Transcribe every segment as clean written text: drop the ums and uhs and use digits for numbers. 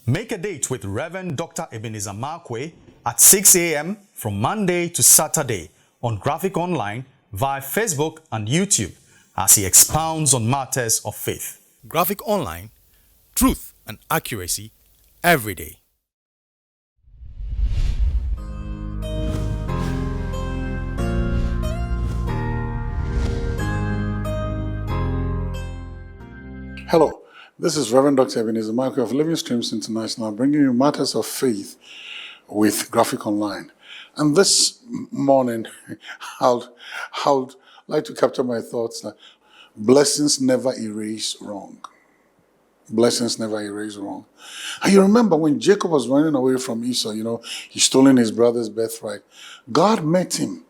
Make a date with Reverend Dr. Ebenezer Markwei at 6 a.m. from Monday to Saturday on Graphic Online via Facebook and YouTube as he expounds on matters of faith. Graphic Online, truth and accuracy every day. Hello, this is Reverend Dr. Ebenezer Markwei of Living Streams International, bringing you matters of faith with Graphic Online. And this morning, I'd like to capture my thoughts that blessings never erase wrong. Blessings never erase wrong. And you remember when Jacob was running away from Esau, he stolen his brother's birthright. God met him.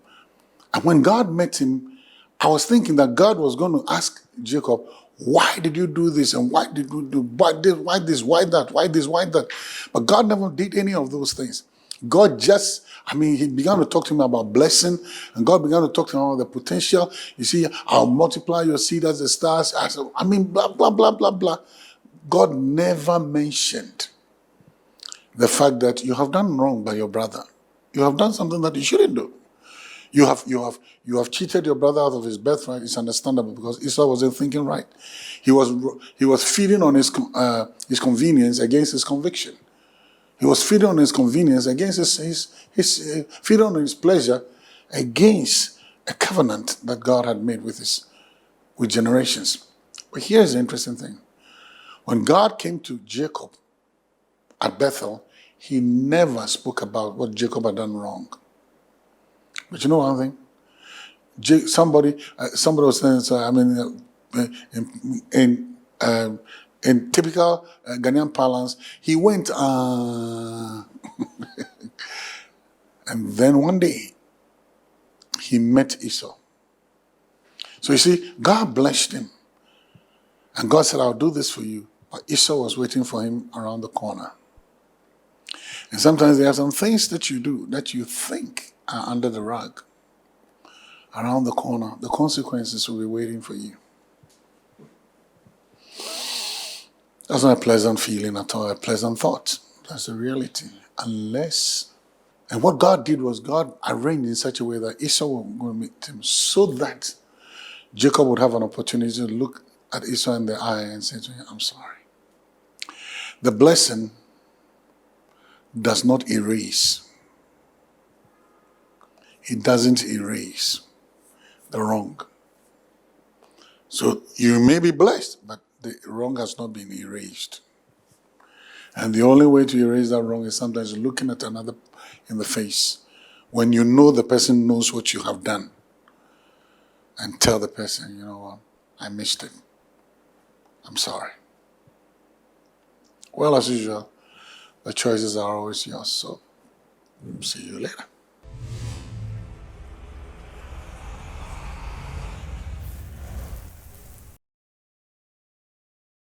And when God met him, I was thinking that God was going to ask Jacob, why did you do this? And why did you do why this, why that, why this, why that? But God never did any of those things. God he began to talk to him about blessing, and God began to talk to him about the potential. You see, I'll multiply your seed as the stars. Blah, blah, blah, blah, blah. God never mentioned the fact that you have done wrong by your brother. You have done something that you shouldn't do. You have cheated your brother out of his birthright. It's understandable because Esau wasn't thinking right. He was feeding on his convenience against his conviction. He was feeding on his convenience against his feeding on his pleasure against a covenant that God had made with generations. But here's the interesting thing: when God came to Jacob at Bethel, he never spoke about what Jacob had done wrong. But you know one thing? Somebody was saying, in typical Ghanaian parlance, he went, and then one day, he met Esau. So you see, God blessed him. And God said, I'll do this for you. But Esau was waiting for him around the corner. And sometimes there are some things that you do that you think are under the rug. Around the corner, the consequences will be waiting for you. That's not a pleasant feeling at all, a pleasant thought. That's the reality. And what God did was God arranged in such a way that Esau would go and meet him so that Jacob would have an opportunity to look at Esau in the eye and say to him, I'm sorry. The blessing does not erase. It doesn't erase the wrong. So you may be blessed, but the wrong has not been erased. And the only way to erase that wrong is sometimes looking at another in the face when you know the person knows what you have done, and tell the person, you know what, I missed it. I'm sorry. Well, as usual, the choices are always yours. So see you later.